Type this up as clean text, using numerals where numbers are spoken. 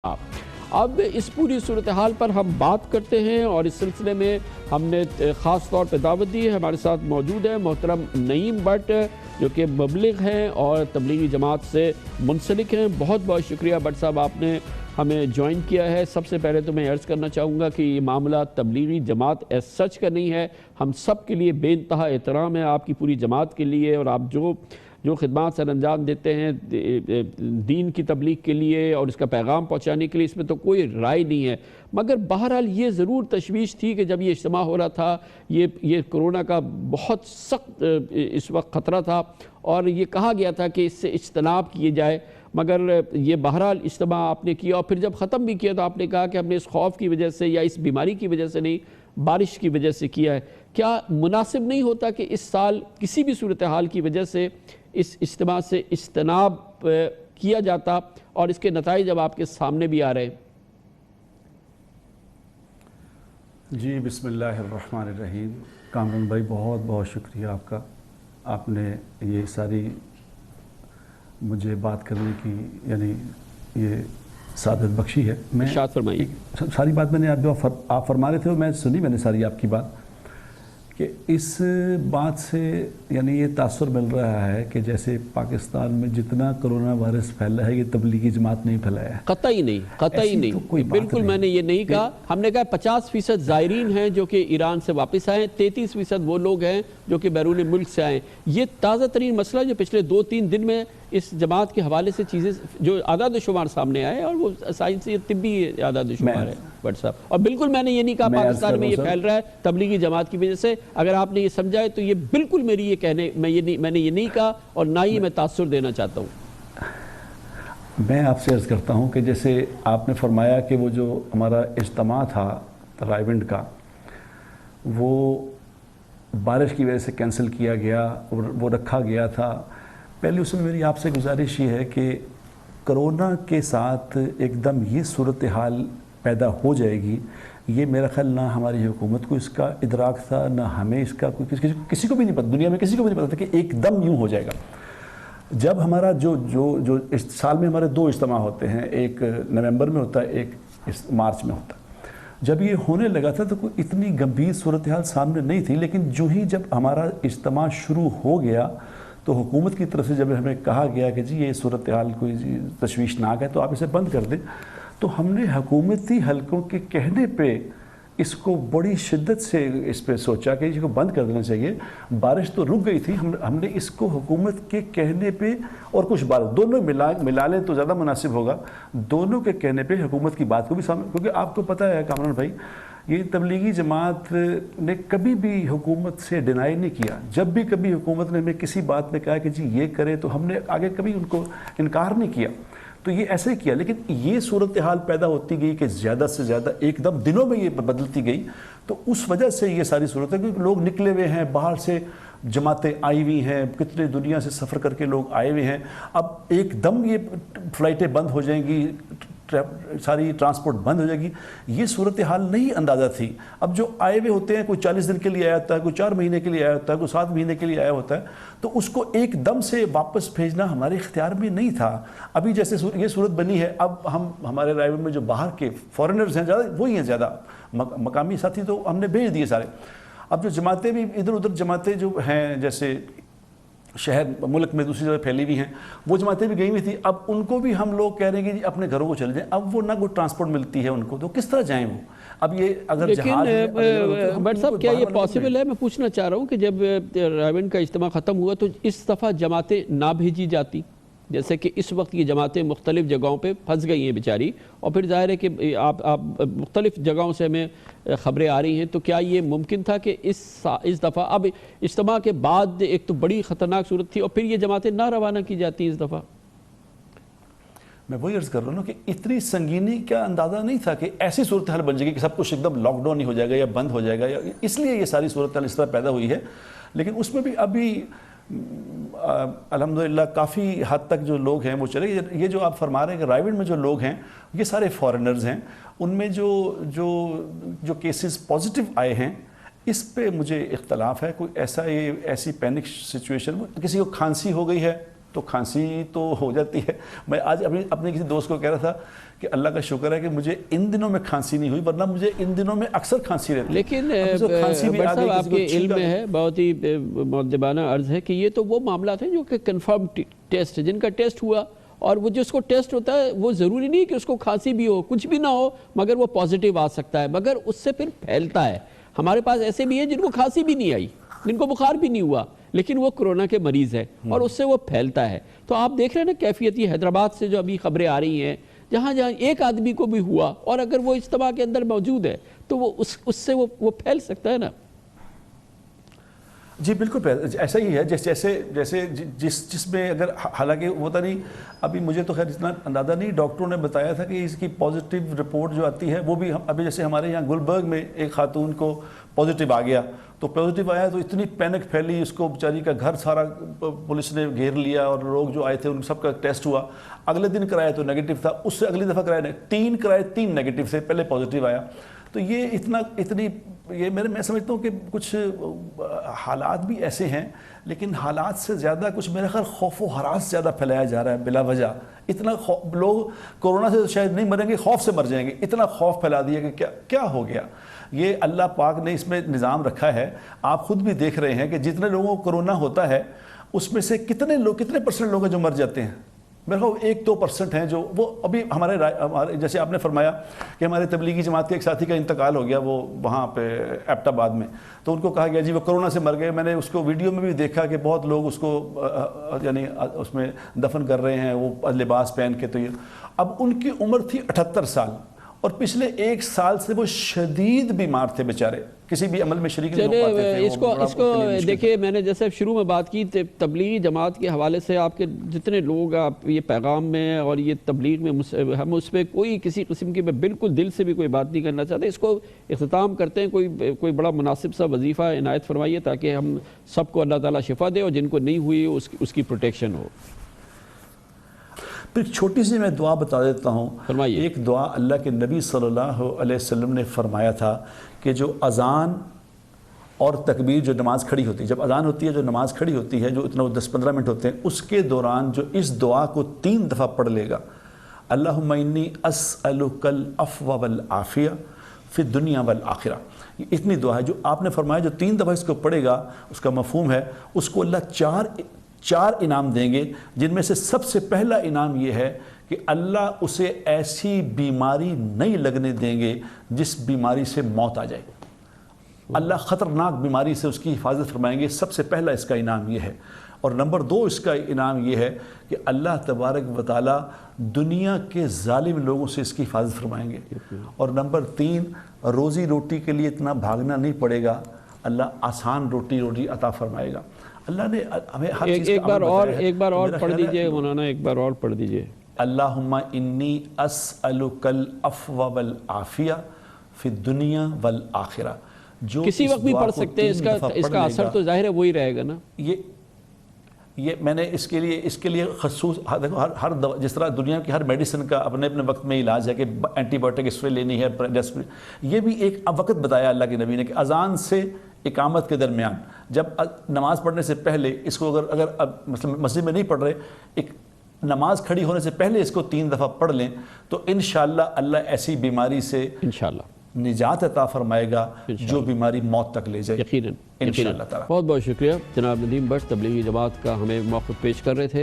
اب اس پوری صورتحال پر ہم بات کرتے ہیں اور اس سلسلے میں ہم نے خاص طور پہ دعوت دی ہے. ہمارے ساتھ موجود ہے محترم نعیم بٹ جو کہ مبلغ ہیں اور تبلیغی جماعت سے منسلک ہیں. بہت بہت شکریہ بٹ صاحب آپ نے ہمیں جوائن کیا ہے. سب سے پہلے تو میں عرض کرنا چاہوں گا کہ یہ معاملہ تبلیغی جماعت ایز سچ کا نہیں ہے. ہم سب کے لیے بے انتہا احترام ہے آپ کی پوری جماعت کے لیے اور آپ جو خدمات سر انجام دیتے ہیں دین کی تبلیغ کے لیے اور اس کا پیغام پہنچانے کے لیے، اس میں تو کوئی رائے نہیں ہے. مگر بہرحال یہ ضرور تشویش تھی کہ جب یہ اجتماع ہو رہا تھا، یہ کرونا کا بہت سخت اس وقت خطرہ تھا اور یہ کہا گیا تھا کہ اس سے اجتناب کیے جائے. مگر یہ بہرحال اجتماع آپ نے کیا اور پھر جب ختم بھی کیا تو آپ نے کہا کہ ہم نے اس خوف کی وجہ سے یا اس بیماری کی وجہ سے نہیں، بارش کی وجہ سے کیا ہے. کیا مناسب نہیں ہوتا کہ اس سال کسی بھی صورتحال کی وجہ سے اس اجتماع سے اجتناب کیا جاتا اور اس کے نتائج اب آپ کے سامنے بھی آ رہے ہیں؟ جی بسم اللہ الرحمن الرحیم. کامران بھائی بہت بہت شکریہ آپ کا. آپ نے یہ ساری مجھے بات کرنے کی یعنی یہ سعادت بخشی ہے. میں ارشاد فرمائیے. ساری بات میں نے آپ فرما رہے تھے اور میں سنی میں نے ساری آپ کی بات کہ اس بات سے یعنی یہ تاثر مل رہا ہے کہ جیسے پاکستان میں جتنا کرونا وائرس پھیلا ہے یہ تبلیغی جماعت نہیں پھیلایا ہے. قطعی نہیں. بالکل میں نے یہ نہیں کہا. ہم نے کہا 50% زائرین ہیں جو کہ ایران سے واپس آئے، 33% وہ لوگ ہیں جو کہ بیرون ملک سے آئے. یہ تازہ ترین مسئلہ جو پچھلے 2-3 دن میں اس جماعت کے حوالے سے چیزیں جو اعداد و شمار سامنے آئے اور وہ سائنسی طبی اعداد و شمار ہے بٹ صاحب. اور بالکل میں نے یہ نہیں کہا پاکستان میں یہ پھیل رہا ہے تبلیغی جماعت کی وجہ سے. اگر آپ نے یہ سمجھا ہے تو یہ بالکل میری یہ کہنے میں نے یہ نہیں کہا اور نہ ہی میں تاثر دینا چاہتا ہوں. میں آپ سے عرض کرتا ہوں کہ جیسے آپ نے فرمایا کہ وہ جو ہمارا اجتماع تھا رائیونڈ کا وہ بارش کی وجہ سے کینسل کیا گیا اور وہ رکھا گیا تھا. پہلے اس میں میری آپ سے گزارش یہ ہے کہ کرونا کے ساتھ ایک دم یہ صورتحال پیدا ہو جائے گی، یہ میرا خیال نہ ہماری حکومت کو اس کا ادراک تھا، نہ ہمیں اس کا کسی کو بھی نہیں پتا، دنیا میں کسی کو بھی نہیں پتا تھا کہ ایک دم یوں ہو جائے گا. جب ہمارا جو سال میں ہمارے 2 اجتماع ہوتے ہیں، ایک نومبر میں ہوتا ہے، ایک مارچ میں ہوتا ہے. جب یہ ہونے لگا تھا تو کوئی اتنی گمبھیر صورتحال سامنے نہیں تھی، لیکن جو ہی جب ہمارا اجتماع شروع ہو گیا تو حکومت کی طرف سے جب ہمیں کہا گیا کہ جی یہ صورتحال کوئی تشویشناک ہے تو آپ اسے بند کر دیں، تو ہم نے حکومتی حلقوں کے کہنے پہ اس کو بڑی شدت سے اس پہ سوچا کہ اس کو بند کر دینا چاہیے. بارش تو رک گئی تھی، ہم نے اس کو حکومت کے کہنے پہ اور کچھ بات دونوں ملا لیں تو زیادہ مناسب ہوگا. دونوں کے کہنے پہ حکومت کی بات کو بھی سامنے، کیونکہ آپ کو پتہ ہے کامران بھائی یہ تبلیغی جماعت نے کبھی بھی حکومت سے ڈینائی نہیں کیا. جب بھی کبھی حکومت نے ہمیں کسی بات میں کہا کہ جی یہ کرے تو ہم نے آگے کبھی ان کو انکار نہیں کیا. تو یہ ایسے ہی کیا، لیکن یہ صورتحال پیدا ہوتی گئی کہ زیادہ سے زیادہ ایک دم دنوں میں یہ بدلتی گئی. تو اس وجہ سے یہ ساری صورت ہے کیونکہ لوگ نکلے ہوئے ہیں، باہر سے جماعتیں آئی ہوئی ہیں، کتنے دنیا سے سفر کر کے لوگ آئے ہوئے ہیں. اب ایک دم یہ فلائٹیں بند ہو جائیں گی، ساری ٹرانسپورٹ بند ہو جائے گی، یہ صورتحال نہیں اندازہ تھی. اب جو آئے ہوئے ہوتے ہیں، کوئی 40 دن کے لیے آیا ہوتا ہے، کوئی 4 مہینے کے لیے آیا ہوتا ہے، کوئی 7 مہینے کے لیے آیا ہوتا ہے، تو اس کو ایک دم سے واپس بھیجنا ہمارے اختیار میں نہیں تھا. ابھی جیسے یہ صورت بنی ہے، اب ہمارے رائیونڈ میں جو باہر کے فارنرز ہیں زیادہ وہی ہیں، زیادہ مقامی ساتھی تو ہم نے بھیج دیے سارے. اب جو جماعتیں بھی ادھر ادھر جماعتیں جو ہیں جیسے شہر ملک میں دوسری جگہ پھیلی ہوئی ہیں، وہ جماعتیں بھی گئی ہوئی تھیں. اب ان کو بھی ہم لوگ کہہ رہے ہیں کہ اپنے گھروں کو چلے جائیں. اب وہ نہ کوئی ٹرانسپورٹ ملتی ہے ان کو، تو کس طرح جائیں وہ؟ اب یہ اگر جہاز بٹ صاحب کیا یہ پاسبل ہے؟ میں پوچھنا چاہ رہا ہوں کہ جب رائیونڈ کا اجتماع ختم ہوا تو اس دفعہ جماعتیں نہ بھیجی جاتی، جیسے کہ اس وقت یہ جماعتیں مختلف جگہوں پہ پھنس گئی ہیں بیچاری، اور پھر ظاہر ہے کہ آپ مختلف جگہوں سے ہمیں خبریں آ رہی ہیں، تو کیا یہ ممکن تھا کہ اس دفعہ اب اجتماع کے بعد ایک تو بڑی خطرناک صورت تھی اور پھر یہ جماعتیں نہ روانہ کی جاتی اس دفعہ؟ میں وہی عرض کر رہا ہوں کہ اتنی سنگینی کا اندازہ نہیں تھا کہ ایسی صورتحال بن جائے گی کہ سب کچھ ایک دم لاک ڈاؤن ہی ہو جائے گا یا بند ہو جائے گا، اس لیے یہ ساری صورتحال اس طرح پیدا ہوئی ہے. لیکن اس میں بھی ابھی الحمدللہ کافی حد تک جو لوگ ہیں وہ چلے. یہ جو آپ فرما رہے ہیں کہ رائیونڈ میں جو لوگ ہیں یہ سارے فارنرز ہیں. ان میں جو کیسز پازیٹیو آئے ہیں اس پہ مجھے اختلاف ہے. کوئی ایسی پینک سچویشن، کسی کو کھانسی ہو گئی ہے تو کھانسی تو ہو جاتی ہے. میں آج اپنے کسی دوست کو کہہ رہا تھا کہ اللہ کا شکر ہے کہ مجھے ان دنوں میں کھانسی نہیں ہوئی، ورنہ مجھے ان دنوں میں اکثر کھانسی رہتی ہے. لیکن بٹ صاحب آپ کے علم میں ہے، بہت ہی مؤدبانہ عرض ہے کہ یہ تو وہ معاملات ہیں جو کہ کنفرم ٹیسٹ، جن کا ٹیسٹ ہوا، اور وہ جس کو ٹیسٹ ہوتا ہے وہ ضروری نہیں کہ اس کو کھانسی بھی ہو، کچھ بھی نہ ہو، مگر وہ پازیٹیو آ سکتا ہے، مگر اس سے پھر پھیلتا ہے. ہمارے پاس ایسے بھی ہیں جن کو کھانسی بھی نہیں آئی، جن کو بخار بھی نہیں ہوا، لیکن وہ کرونا کے مریض ہے اور اس سے وہ پھیلتا ہے. تو آپ دیکھ رہے ہیں نا کیفیت یہ حیدرآباد سے جو ابھی خبریں آ رہی ہیں، جہاں ایک آدمی کو بھی ہوا اور اگر وہ اجتماع کے اندر موجود ہے تو وہ اس سے وہ پھیل سکتا ہے نا. جی بالکل ایسا ہی ہے جیسے جس میں اگر حالانکہ ہوتا نہیں، ابھی مجھے تو خیر اتنا اندازہ نہیں، ڈاکٹروں نے بتایا تھا کہ اس کی پازیٹیو رپورٹ جو آتی ہے وہ بھی ابھی جیسے ہمارے یہاں گلبرگ میں ایک خاتون کو پازیٹیو آ گیا، تو پازیٹیو آیا تو اتنی پینک پھیلی، اس کو بیچاری کا گھر سارا پولیس نے گھیر لیا اور لوگ جو آئے تھے ان سب کا ٹیسٹ ہوا. اگلے دن کرایا تو نیگیٹو تھا، اس سے اگلی دفعہ کرایا 3 کرائے 3 نیگیٹو سے، پہلے پازیٹیو آیا. تو یہ میں سمجھتا ہوں کہ کچھ حالات بھی ایسے ہیں، لیکن حالات سے زیادہ کچھ میرا خیال خوف و ہراس زیادہ پھیلایا جا رہا ہے بلا وجہ. اتنا لوگ کورونا سے شاید نہیں مریں گے، خوف سے مر جائیں گے، اتنا خوف پھیلا دیا کہ کیا ہو گیا. یہ اللہ پاک نے اس میں نظام رکھا ہے. آپ خود بھی دیکھ رہے ہیں کہ جتنے لوگوں کو کورونا ہوتا ہے اس میں سے کتنے پرسنٹ لوگ ہیں جو مر جاتے ہیں. میرے خیال 1-2% ہیں جو وہ ابھی ہمارے جیسے آپ نے فرمایا کہ ہمارے تبلیغی جماعت کے ایک ساتھی کا انتقال ہو گیا، وہ وہاں پہ ایبٹ آباد میں، تو ان کو کہا گیا جی وہ کورونا سے مر گئے. میں نے اس کو ویڈیو میں بھی دیکھا کہ بہت لوگ اس کو یعنی اس میں دفن کر رہے ہیں وہ لباس پہن کے. تو یہ اب ان کی عمر تھی 78 سال اور پچھلے 1 سال سے وہ شدید بیمار تھے بیچارے، کسی بھی عمل میں شریک نہیں ہو پاتے تھے. اس کو دیکھیں، میں نے جیسے شروع میں بات کی تبلیغی جماعت کے حوالے سے، آپ کے جتنے لوگ آپ یہ پیغام میں اور یہ تبلیغ میں، ہم اس پہ کوئی کسی قسم کی، میں بالکل دل سے بھی کوئی بات نہیں کرنا چاہتے. اس کو اختتام کرتے ہیں، کوئی بڑا مناسب سا وظیفہ عنایت فرمائیے تاکہ ہم سب کو اللہ تعالیٰ شفا دے اور جن کو نہیں ہوئی اس کی پروٹیکشن ہو. پھر چھوٹی سی میں دعا بتا دیتا ہوں. فرمائیے. ایک دعا اللہ کے نبی صلی اللہ علیہ وسلم نے فرمایا تھا کہ جو اذان اور تکبیر، جو نماز کھڑی ہوتی ہے، جب اذان ہوتی ہے، جو نماز کھڑی ہوتی ہے، جو اتنا 10-15 منٹ ہوتے ہیں، اس کے دوران جو اس دعا کو 3 دفعہ پڑھ لے گا، اللہم انی اسألک العفو والعافیہ فی الدنیا والآخرہ. یہ اتنی دعا ہے جو آپ نے فرمایا، جو 3 دفعہ اس کو پڑھے گا، اس کا مفہوم ہے اس کو اللہ 4 انعام دیں گے، جن میں سے سب سے پہلا انعام یہ ہے کہ اللہ اسے ایسی بیماری نہیں لگنے دیں گے جس بیماری سے موت آ جائے. اللہ خطرناک بیماری سے اس کی حفاظت فرمائیں گے. سب سے پہلا اس کا انعام یہ ہے. اور نمبر 2 اس کا انعام یہ ہے کہ اللہ تبارک و تعالیٰ دنیا کے ظالم لوگوں سے اس کی حفاظت فرمائیں گے. اور نمبر 3 روزی روٹی کے لیے اتنا بھاگنا نہیں پڑے گا، اللہ آسان روٹی عطا فرمائے گا. اللہ نے ہمیں ہر چیز ایک بار اور پڑھ دیجئے مولانا، ایک بار اور پڑھ دیجئے. اللہم انی اسألک العفو والعافیہ فی الدنیا والآخرہ. جو کسی وقت بھی پڑھ سکتے ہیں، اس کا اثر تو ظاہر ہے وہی رہے گا نا. یہ میں نے اس کے لیے خصوص ہر دوا، جس طرح دنیا کی ہر میڈیسن کا اپنے وقت میں علاج ہے کہ اینٹی بایوٹک اس پہ لینی ہے، یہ بھی ایک وقت بتایا اللہ کے نبی نے کہ اذان سے اقامت کے درمیان، جب نماز پڑھنے سے پہلے اس کو اگر مسجد میں نہیں پڑھ رہے، ایک نماز کھڑی ہونے سے پہلے اس کو 3 دفعہ پڑھ لیں تو انشاءاللہ اللہ ایسی بیماری سے انشاءاللہ نجات عطا فرمائے گا جو بیماری موت تک لے جائے. یقیناً انشاءاللہ تعالی. بہت بہت شکریہ جناب ندیم بٹ، تبلیغی جماعت کا ہمیں موقف پیش کر رہے تھے.